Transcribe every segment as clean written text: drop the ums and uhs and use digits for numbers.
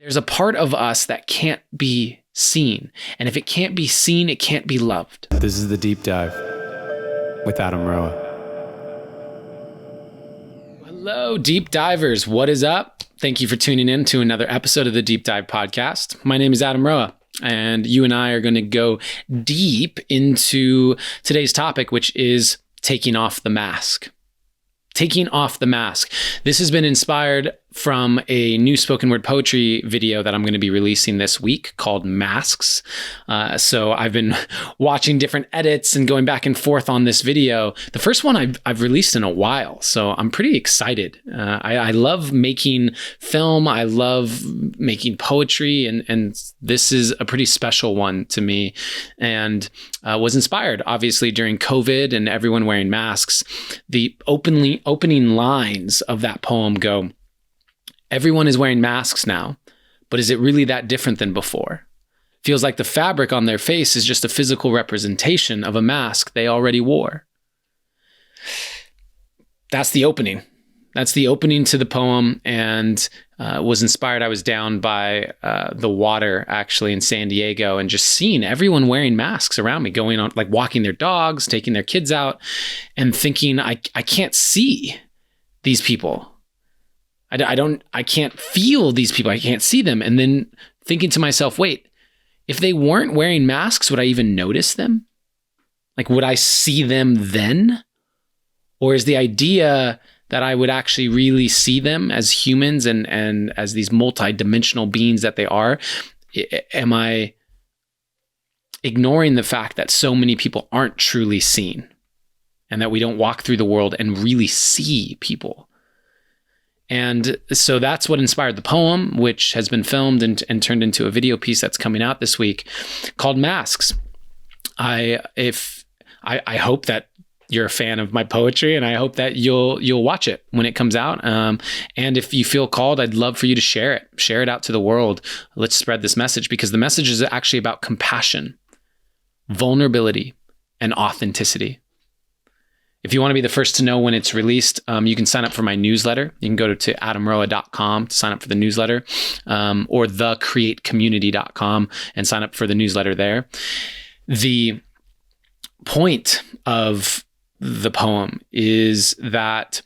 There's a part of us that can't be seen. And if it can't be seen, it can't be loved. This is The Deep Dive with Adam Roa. Hello, deep divers. What is up? Thank you for tuning in to another episode of the Deep Dive podcast. My name is Adam Roa, and you and I are going to go deep into today's topic, which is taking off the mask. Taking off the mask. This has been inspired from a new spoken word poetry video that I'm going to be releasing this week called Masks. So I've been watching different edits and going back and forth on this video. The first one I've released in a while, so I'm pretty excited. I love making film. I love making poetry, and this is a pretty special one to me, and was inspired obviously during COVID and everyone wearing masks. The opening lines of that poem go, "Everyone is wearing masks now, but is it really that different than before? Feels like the fabric on their face is just a physical representation of a mask they already wore." That's the opening. That's the opening to the poem, and was inspired. I was down by the water actually in San Diego and just seeing everyone wearing masks around me, going on, like walking their dogs, taking their kids out, and thinking, I can't see these people. I can't feel these people. I can't see them. And then thinking to myself, wait, if they weren't wearing masks, would I even notice them? Like, would I see them then? Or is the idea that I would actually really see them as humans and as these multi-dimensional beings that they are, am I ignoring the fact that so many people aren't truly seen and that we don't walk through the world and really see people? And so that's what inspired the poem, which has been filmed and turned into a video piece that's coming out this week called Masks. I hope that you're a fan of my poetry, and I hope that you'll watch it when it comes out. And if you feel called, I'd love for you to share it out to the world. Let's spread this message, because the message is actually about compassion, vulnerability, and authenticity. If you want to be the first to know when it's released, you can sign up for my newsletter. You can go to adamroa.com to sign up for the newsletter, or thecreatecommunity.com and sign up for the newsletter there. The point of the poem is that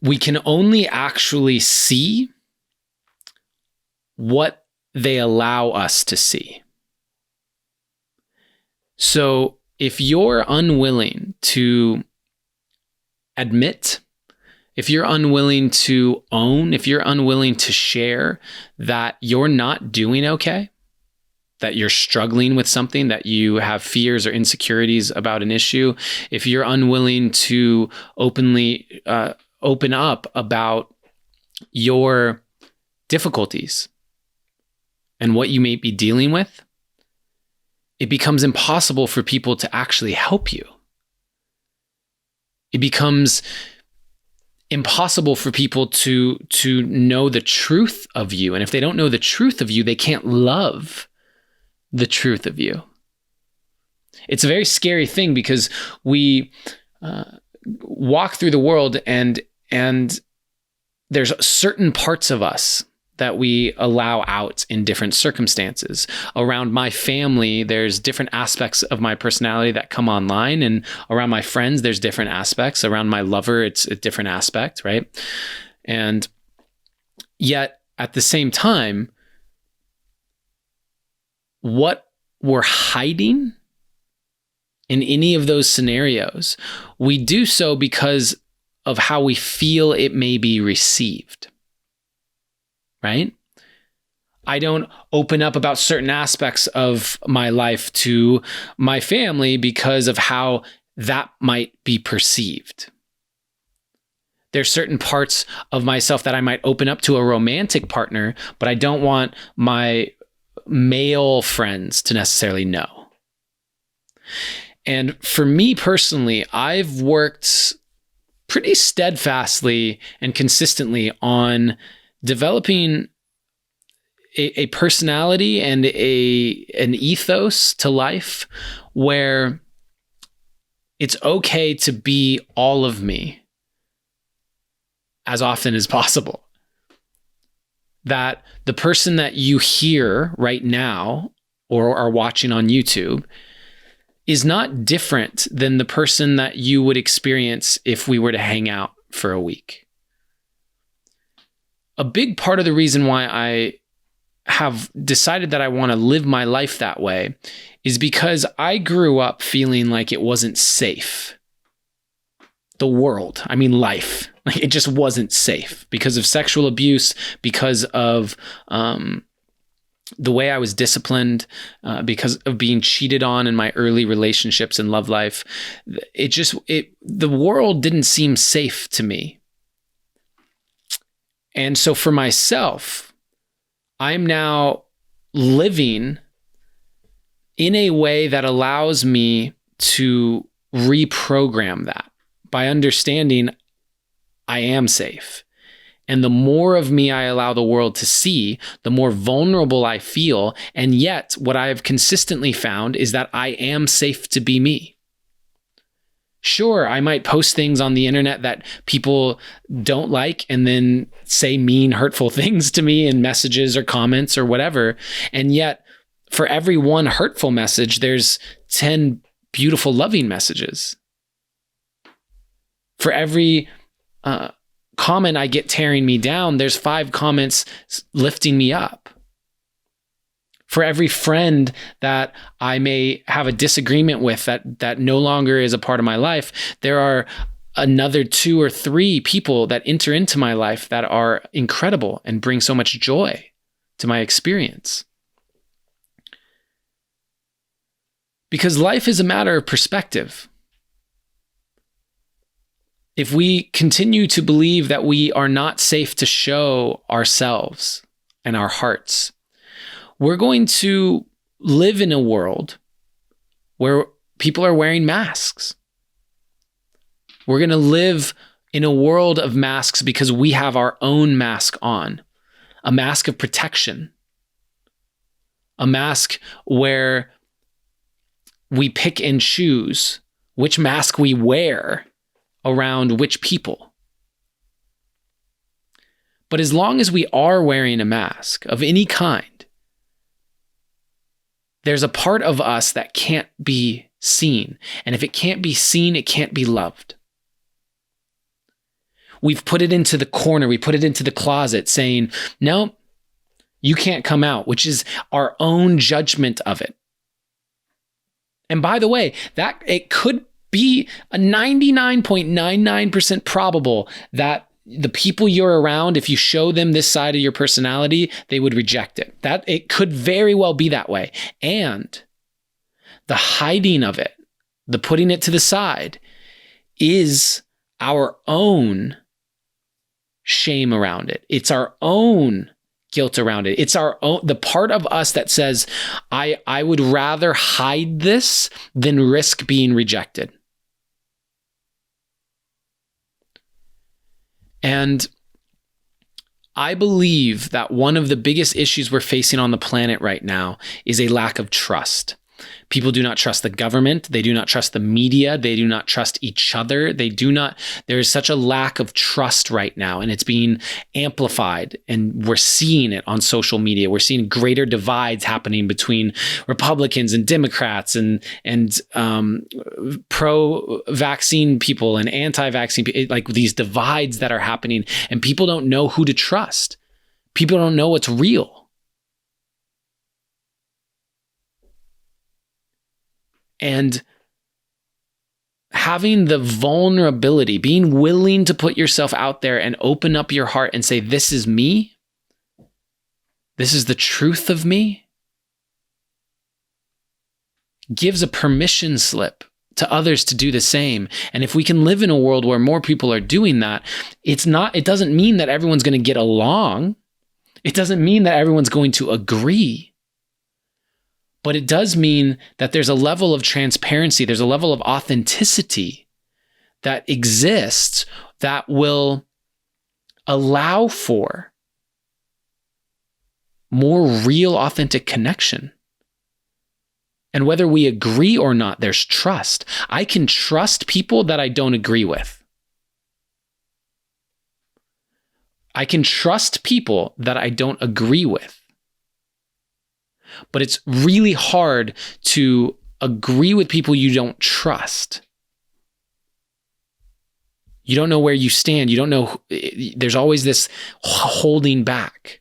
we can only actually see what they allow us to see. So if you're unwilling to admit, if you're unwilling to own, if you're unwilling to share that you're not doing okay, that you're struggling with something, that you have fears or insecurities about an issue, if you're unwilling to openly open up about your difficulties and what you may be dealing with, it becomes impossible for people to actually help you. It becomes impossible for people to know the truth of you. And if they don't know the truth of you, they can't love the truth of you. It's a very scary thing, because we walk through the world and there's certain parts of us that we allow out in different circumstances. Around my family, there's different aspects of my personality that come online, and around my friends, there's different aspects. Around my lover, it's a different aspect, right? And yet, at the same time, what we're hiding in any of those scenarios, we do so because of how we feel it may be received. Right? I don't open up about certain aspects of my life to my family because of how that might be perceived. There's certain parts of myself that I might open up to a romantic partner, but I don't want my male friends to necessarily know. And for me personally, I've worked pretty steadfastly and consistently on developing a personality and an ethos to life where it's okay to be all of me as often as possible. that the person that you hear right now or are watching on YouTube is not different than the person that you would experience if we were to hang out for a week. A big part of the reason why I have decided that I want to live my life that way is because I grew up feeling like it wasn't safe. The world, life, like it just wasn't safe because of sexual abuse, because of the way I was disciplined, because of being cheated on in my early relationships and love life. The world didn't seem safe to me. And so for myself, I'm now living in a way that allows me to reprogram that by understanding I am safe. And the more of me I allow the world to see, the more vulnerable I feel. And yet, what I have consistently found is that I am safe to be me. Sure, I might post things on the internet that people don't like and then say mean, hurtful things to me in messages or comments or whatever. And yet, for every one hurtful message, there's 10 beautiful, loving messages. For every comment I get tearing me down, there's 5 comments lifting me up. For every friend that I may have a disagreement with that no longer is a part of my life, there are another 2 or 3 people that enter into my life that are incredible and bring so much joy to my experience. Because life is a matter of perspective. If we continue to believe that we are not safe to show ourselves and our hearts, we're going to live in a world where people are wearing masks. We're going to live in a world of masks because we have our own mask on, a mask of protection, a mask where we pick and choose which mask we wear around which people. But as long as we are wearing a mask of any kind, there's a part of us that can't be seen. And if it can't be seen, it can't be loved. We've put it into the corner. We put it into the closet saying, no, you can't come out, which is our own judgment of it. And by the way, that it could be a 99.99% probable that the people you're around, if you show them this side of your personality, they would reject it. That it could very well be that way. And the hiding of it, the putting it to the side, is our own shame around it. It's our own guilt around it. It's our own, the part of us that says, I would rather hide this than risk being rejected. And I believe that one of the biggest issues we're facing on the planet right now is a lack of trust. People do not trust the government. They do not trust the media. They do not trust each other. There is such a lack of trust right now, and it's being amplified, and we're seeing it on social media. We're seeing greater divides happening between Republicans and Democrats and pro-vaccine people and anti-vaccine people, like these divides that are happening, and people don't know who to trust. People don't know what's real. And having the vulnerability, being willing to put yourself out there and open up your heart and say, this is me. This is the truth of me, gives a permission slip to others to do the same. And if we can live in a world where more people are doing that, it doesn't mean that everyone's going to get along. It doesn't mean that everyone's going to agree. But it does mean that there's a level of transparency, there's a level of authenticity that exists that will allow for more real, authentic connection. And whether we agree or not, there's trust. I can trust people that I don't agree with. I can trust people that I don't agree with. But it's really hard to agree with people you don't trust. You don't know where you stand. You don't know. There's always this holding back.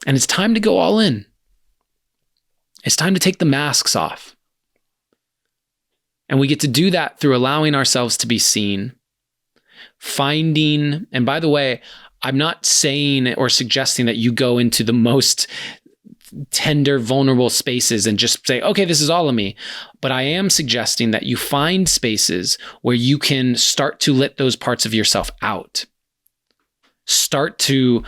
And it's time to go all in. It's time to take the masks off. And we get to do that through allowing ourselves to be seen, finding, and by the way, I'm not saying or suggesting that you go into the most tender, vulnerable spaces and just say, okay, this is all of me. But I am suggesting that you find spaces where you can start to let those parts of yourself out. Start to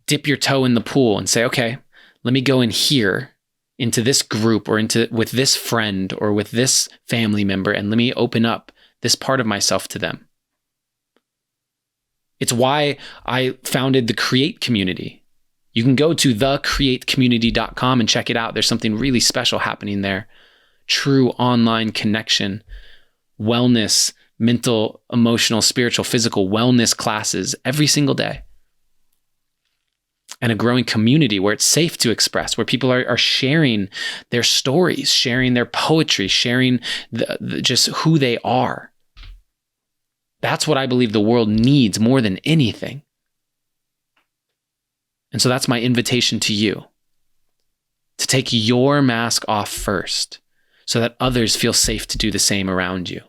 dip your toe in the pool and say, okay, let me go in here into this group or with this friend or with this family member, and let me open up this part of myself to them. It's why I founded the Create community. You can go to thecreatecommunity.com and check it out. There's something really special happening there. True online connection, wellness, mental, emotional, spiritual, physical wellness classes every single day. And a growing community where it's safe to express, where people are sharing their stories, sharing their poetry, sharing just who they are. That's what I believe the world needs more than anything. And so that's my invitation to you, to take your mask off first so that others feel safe to do the same around you.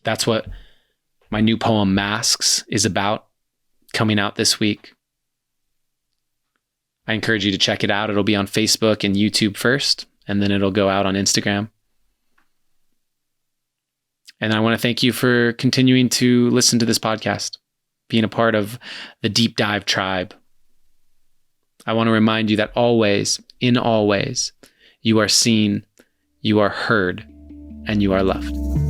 That's what my new poem, Masks, is about, coming out this week. I encourage you to check it out. It'll be on Facebook and YouTube first, and then it'll go out on Instagram. And I want to thank you for continuing to listen to this podcast, being a part of the Deep Dive tribe. I want to remind you that always, in all ways, you are seen, you are heard, and you are loved.